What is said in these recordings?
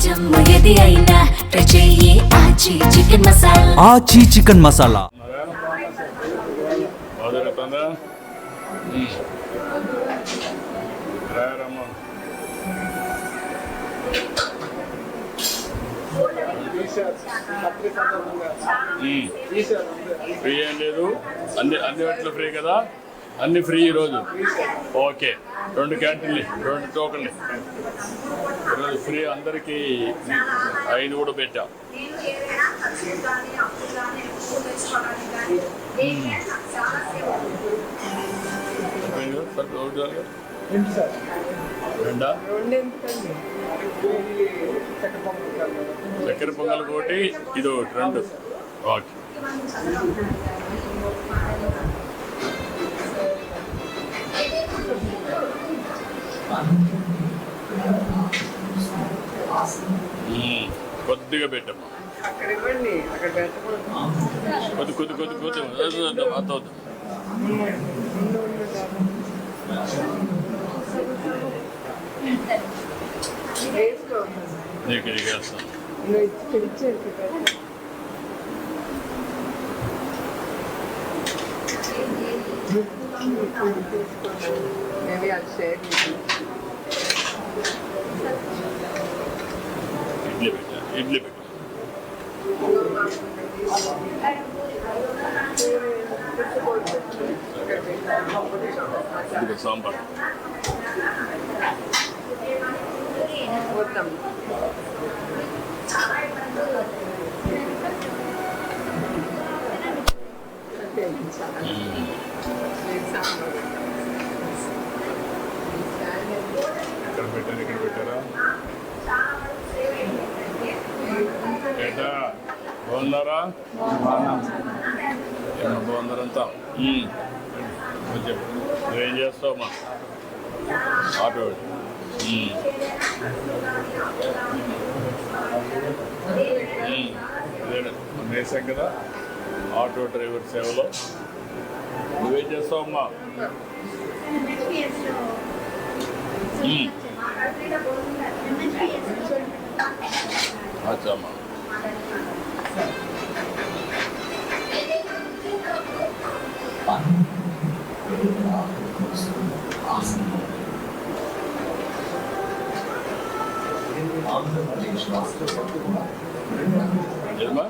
జమ్ము ఏది అయినా ట్రై చెయ్యి ఆచి చికెన్ మసాలా. ఆచి చికెన్ మసాలా. ఫ్రీ ఏం లేదు, అన్ని వాటిలో ఫ్రీ కదా, అన్ని ఫ్రీ ఈరోజు. ఓకే, 2 క్యాంటీన్లు, 2 టోకన్లు ఈరోజు ఫ్రీ అందరికీ. 5 కూడా పెట్టాం. రెండా చక్కెర పొంగల్ ఒకటి, ఇది ఒకటి, 2. ఓకే. కొద్దిగా పెట్టమ్మా, కొద్ది అంత నీకు ఇది వేస్తాను. ఇడ్లీ పెట్టా సాంబార్ ఇక్కడ పెట్టారా? ఏటా బాగున్నారా? బాగున్నారంతా. నువ్వేం చేస్తావమ్మా? ఆటో వేసాం కదా ఆటో డ్రైవర్ సేవలో. నువ్వేం చేస్తావమ్మా? అచ్చమ్మా. ఏమా?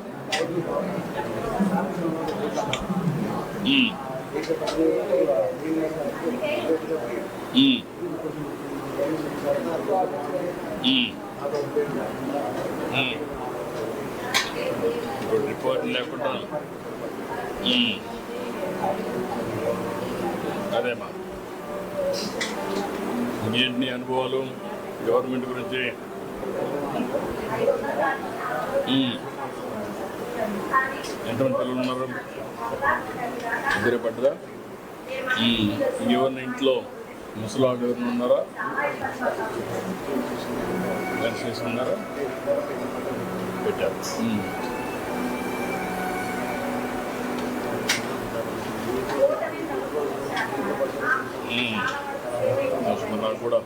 ఇప్పుడు రిపోర్ట్ లేకుండా అదేమా. ఏంటి నీ అనుభవాలు గవర్నమెంట్ గురించి? ఎంతమంది పిల్లలు ఉన్నారు? 2 పడ్డదా? ఎవరిని ఇంట్లో ముసలాడు ఎవరిని ఉన్నారా? చేసుకున్నారా? పెట్టారు. నాకు కూడా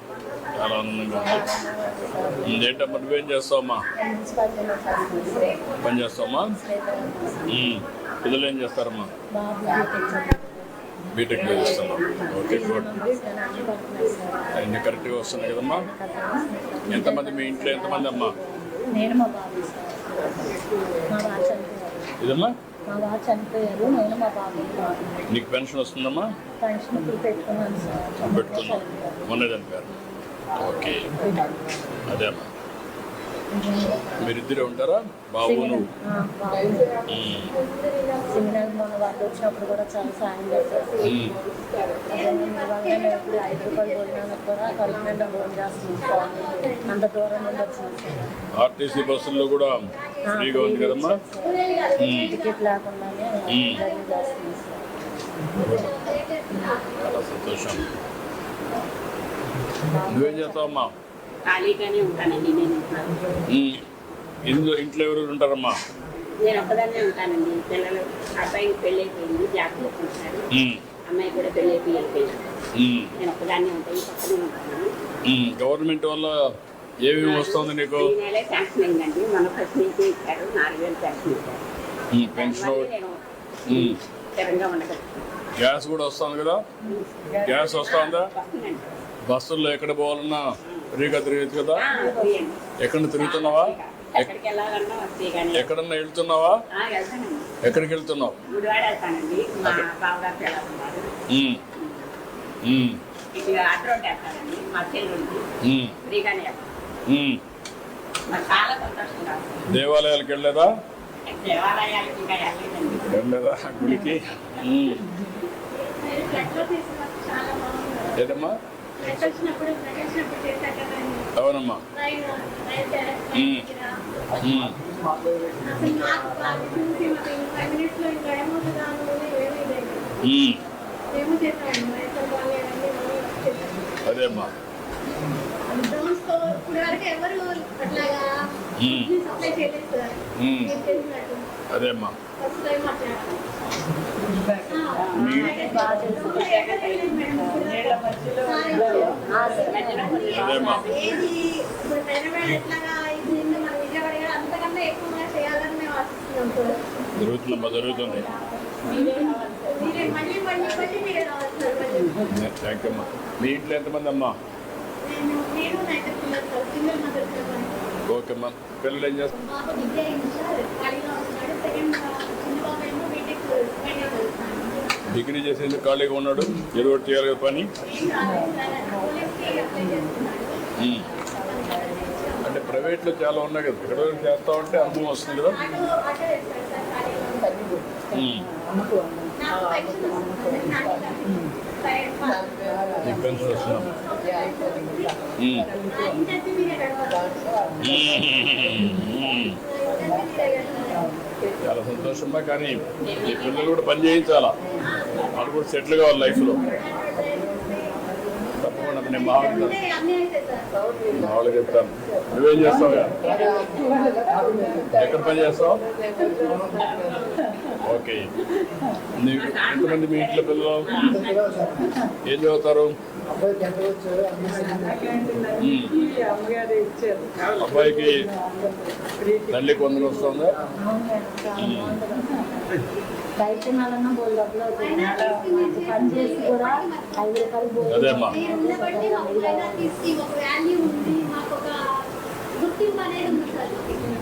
చాలా ఆనందంగా ఉంది. ఏంటమ్మా నువ్వేం చేస్తావమ్మా? పని చేస్తావమ్మా? పిల్లలు ఏం చేస్తారమ్మా? బీటెక్ చేస్తాను. Okay, good. అన్నీ కరెక్ట్గా వస్తున్నాయి కదమ్మా? ఎంతమంది మీ ఇంట్లో? ఎంతమంది అమ్మా? ఇదమ్మా నీకు పెన్షన్ వస్తుందమ్మా? పెట్టుకున్నాం, మొన్న చనిపోయారు. ఓకే, అదే అమ్మా. మీరిద్దరే ఉంటారా? బాబు నువ్వు? వాళ్ళు వచ్చినప్పుడు కూడా చాలా సాయం చేస్తారు. కూడా కడుపునిండా భోజనం చేస్తున్నాం. అంత దూరం నుండి వచ్చినాం. ఆర్టీసీ బస్సుల్లో కూడా ఫ్రీగా ఉంది కదమ్మా? టికెట్ లేకుండానే చేస్తున్నాం. చాలా సంతోషం. నువ్వేం చేస్తావమ్మా? ఖాళీగానే ఉంటానండి నేను. ఇంట్లో ఎవరు ఉంటారమ్మా? నేను ఒక్కదాన్నే ఉంటానండి. పిల్లలు, అబ్బాయికి పెళ్ళి అయిపోయింది, జాబ్ చేసుకుంటున్నాడు. అమ్మాయి కూడా పెళ్ళి అయిపోయింది. నేను ఒక్కదాన్నే ఉంటాను, పక్కనే ఉంటాను. గవర్నమెంట్ వల్ల ఏమేమి వస్తుంది నీకు? ఈ నెలే శాంక్షన్ అయిందండి. మన ఫస్ట్ నుంచి ఇచ్చారు 4,000 శాంక్షన్ ఇచ్చారు. పెన్షన్ దానివల్ల నేను స్థిరంగా ఉండగలుగుతాను. గ్యాస్ కూడా వస్తుంది కదా? గ్యాస్ వస్తుందా? వస్తుందండి. బస్సుల్లో ఎక్కడ పోవాలన్నా ఫ్రీగా తిరగచ్చు కదా? ఫ్రీ అండి. ఎక్కడ తిరుగుతున్నావా? ఎక్కడికి వెళ్ళాలన్నా వస్తే కానీ ఎక్కడన్నా వెళ్తున్నావా? వెళ్తానండి. ఎక్కడికి వెళ్తున్నావు? గుడివాడ వెళ్తానండి. మా బావగారు వెళ్ళాలన్నారు. ఇటు అటు రోడ్డు వెళ్తానండి. మా చెల్లి ఫ్రీగానే వెళ్తాను. నాకు చాలా సంతోషంగా ఉంది. దేవాలయాలకు వెళ్ళలేదా? దేవాలయాలకు ఇంకా వెళ్ళలేదండి. వెళ్ళలేదా గుడికి? ఏదమ్మా? అవునమ్మా. అదే అమ్మా. అదే అమ్మా. అదేమ్మా. జరుగుతుందమ్మా, జరుగుతుంది. థ్యాంక్ యూ అమ్మా. మీ ఇంట్లో ఎంతమంది అమ్మా? ఓకే అమ్మా. పిల్లలు ఏం చేస్తారు? డిగ్రీ చేసేందుకు ఖాళీగా ఉన్నాడు. ఏదో ఒకటి చేయాలి కదా పని. అంటే ప్రైవేట్లో చాలా ఉన్నాయి కదా, ఎక్కడో చేస్తా ఉంటే అనుభవం వస్తుంది కదా. నీకు పెన్షన్ వస్తున్నాం. చాలా సంతోషమా. కానీ ఈ పిల్లలు కూడా పని చేయించాలా, వాళ్ళు కూడా సెటిల్ కావాలి లైఫ్లో. తప్పకుండా నేను మామూలుగా చెప్తాను. నువ్వేం చేస్తావు? ఎక్కడ పని చేస్తావు? ఓకే. నీకు ఎంతమంది మీ ఇంట్లో పిల్లలు? ఏం చదువుతారు? అబ్బాయికి తల్లికి వందలు వస్తుందా? అదేమ్మా.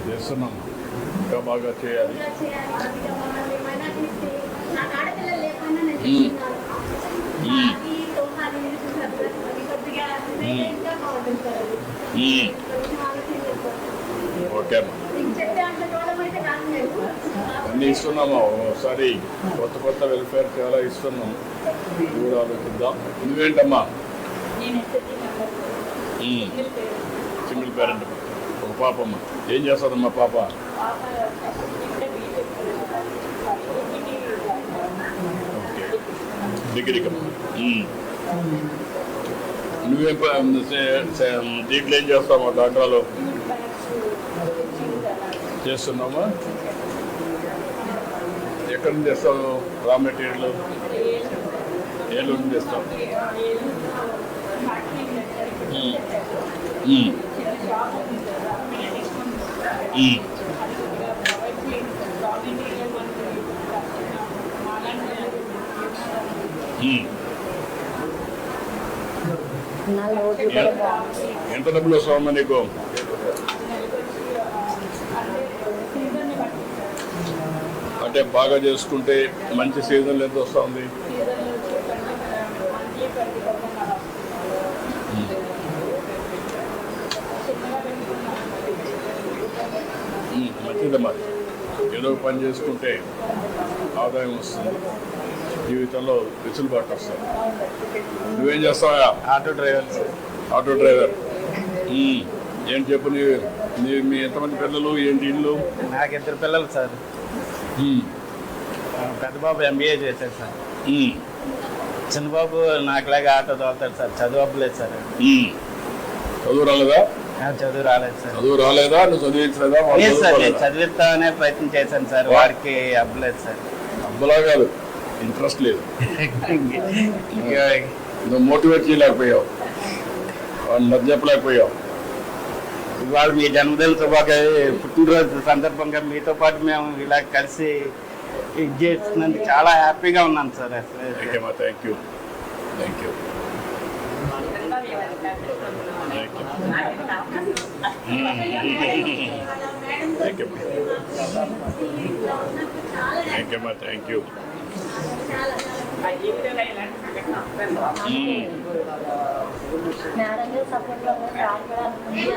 చేస్తున్నాం, ఇంకా బాగా చేయాలి. ఓకే అమ్మా. అన్నీ ఇస్తున్నామా? ఒకసారి కొత్త కొత్త వెల్ఫేర్ చాలా ఇస్తున్నాం, కూడా ఆలోచిద్దాం. నువ్వేంటమ్మా? సింగిల్ పేరెంట్, ఒక పాపమ్మ. ఏం చేస్తుందమ్మా పాప? ఓకే, డిగ్రీకమ్మా. నువ్వేం దీంట్లో ఏం చేస్తావా? డాక్టర్లో చేస్తున్నామా? ఎక్కడి నుంచి తెస్తావు రా మెటీరియల్? ఏలూరు నుంచి తెస్తావు? ఎంత డబ్బులు వస్తావమ్మా నీకు? అంటే బాగా చేసుకుంటే మంచి సీజన్లు ఎంత వస్తుంది? మంచిదమ్మా. ఏదో పని చేసుకుంటే ఆదాయం వస్తుంది, జీవితంలో వెసులుబాటు వస్తుంది. నువ్వేం చేస్తావా? Auto driver. Auto driver. ఏం చెప్పు, మీ ఎంతమంది పిల్లలు, ఏంటి ఇల్లు? నాకు 2 పిల్లలు సార్. పెద్ద బాబు MBA చేశారు సార్. చిన్నబాబు నాకులాగా ఆటో తోలుతాడు సార్. చదువు అవ్వలేదు సార్. చదువు రాలేదా? చదువు రాలేదు సార్. చదువు రాలేదా? నువ్వు చదివించలేదా? లేదు సార్, నేను చదివిస్తామనే ప్రయత్నం చేశాను సార్. వాడికి అవ్వలేదు సార్. అబ్బలా కాదు, ఇంట్రెస్ట్ లేదు. నువ్వు మోటివేట్ చేయలేకపోయావు, వాళ్ళు నచ్చ చెప్పలేకపోయావు. ఇవాళ మీ జన్మదిన పుట్టినరోజు సందర్భంగా మీతో పాటు మేము ఇలా కలిసి ఇది చేస్తున్నందుకు చాలా హ్యాపీగా ఉన్నాను సార్. అసలు థ్యాంక్ యూ. మేడం గారు సపోర్ట్ వల్ల రాకపోవడానికి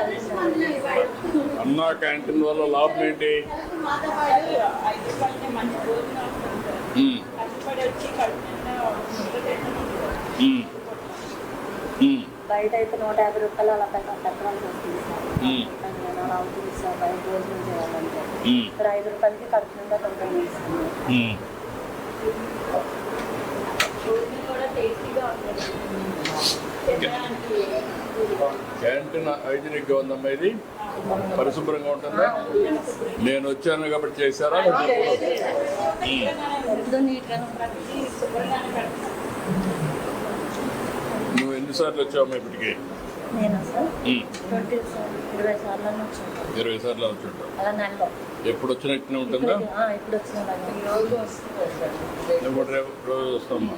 అన్నా క్యాంటీన్ వల్ల లాభం ఏంటి? బయట అయితే 150 రూపాయలు అలా పెట్టాల్సి వస్తుంది సార్. నేను అలా అవుతుంది సార్ బయట భోజనం చేయాలంటే. ఇక్కడ 5 రూపాయలకి కడుపు నిండా తింటాను. క్యాంటీన్ హైజీనిక్గా ఉందమ్మా, ఇది పరిశుభ్రంగా ఉంటుందా? నేను వచ్చాను కాబట్టి చేశారా? నువ్వు ఎన్నిసార్లు వచ్చావమ్మా ఇప్పటికి? నేను సార్ 20 సార్లు వచ్చాను. 20 సార్లు వచ్చుంటావు. అలా నెలలో ఎప్పుడు వచ్చినట్టు ఉంటుందా? ఇప్పుడు వచ్చిన నువ్వు కూడా రోజు వస్తామ్మా.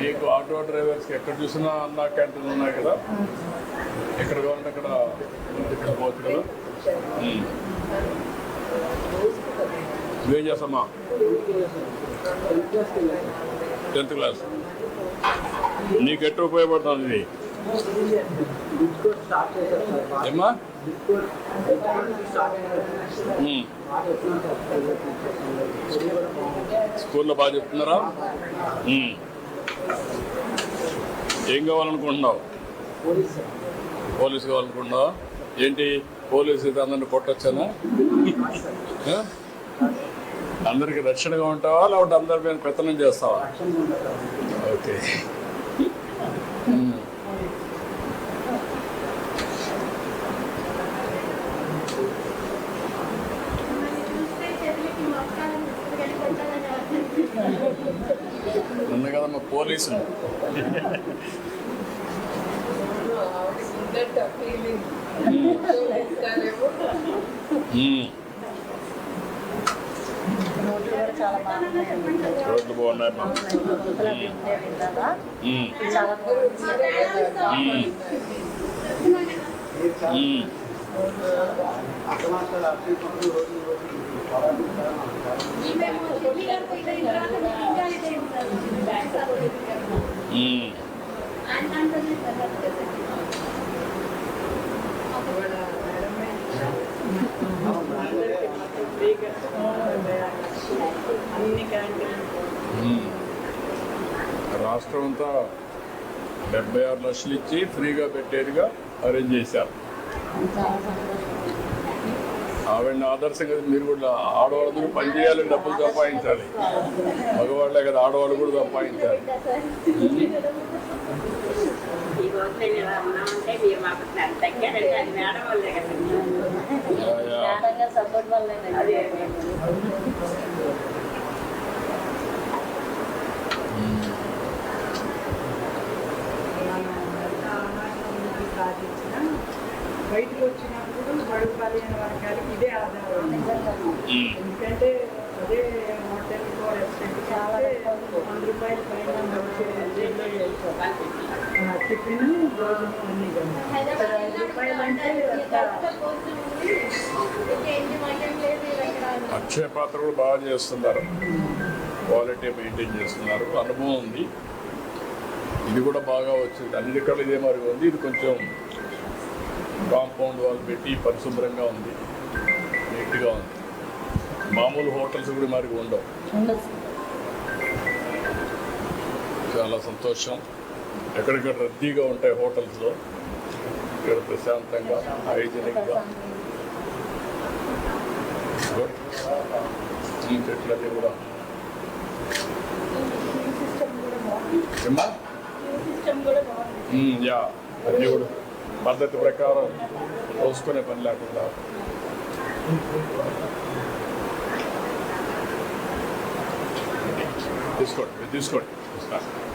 మీకు ఆటో డ్రైవర్స్కి ఎక్కడ చూసినా అన్నా క్యాంటీన్ ఉన్నాయి కదా, ఎక్కడ కావాలంటే అక్కడ పోవచ్చు కదా. నువ్వేం చేస్తామా? 10th class. నీకు ఎట్లా ఉపయోగపడుతుంది ఇది? ఏమ్మా? స్కూల్లో బాగా చెప్తున్నారా? ఏం కావాలనుకుంటున్నావు? పోలీసు కావాలనుకుంటున్నావా? ఏంటి పోలీసు అందరిని కొట్టొచ్చానా? అందరికి రక్షణగా ఉంటావా లేకపోతే అందరి మీద పెత్తనం చేస్తావా? ఓకే. ఉంది కదమ్మా పోలీసులు. రోడ్లు బాగున్నాయి. చాలా రాష్ట్రం అంతా 76 లక్షలు ఇచ్చి ఫ్రీగా పెట్టేదిగా అరేంజ్ చేశారు. ఆవిడని ఆదర్శంగా మీరు కూడా ఆడవాళ్ళందరూ పని చేయాలి, డబ్బులు సంపాదించాలి. మగవాళ్ళే కదా ఆడవాళ్ళు కూడా సంపాదించాలి. సపోర్ట్ వల్ల బయటకు వచ్చినప్పుడు బడుగు బలైన వర్గాలకి ఇదే ఆధారం. ఎందుకంటే అదే హోటల్కో రెస్టారెంట్ చాలా 100 రూపాయల పైన టిఫిన్ భోజనం అన్ని కదా. 5 రూపాయలు అంటే అక్షయ పాత్ర కూడా బాగా చేస్తున్నారు, క్వాలిటీ మెయింటైన్ చేస్తున్నారు, అనుభవం ఉంది. ఇది కూడా బాగా వచ్చింది, అన్ని రకాలు ఇదే మరి ఉంది. ఇది కొంచెం కాంపౌండ్ వాళ్ళు పెట్టి పరిశుభ్రంగా ఉంది, నీట్గా ఉంది. మామూలు హోటల్స్ కూడా మరి ఉండవు. చాలా సంతోషం. ఎక్కడిక్కడ రద్దీగా ఉంటాయి హోటల్స్లో, ఇక్కడ ప్రశాంతంగా హైజీనిక్గా చెట్లన్నీ కూడా యా అన్నీ కూడా పద్ధతి ప్రకారం పోసుకునే పని లేకుండా. తీసుకోండి.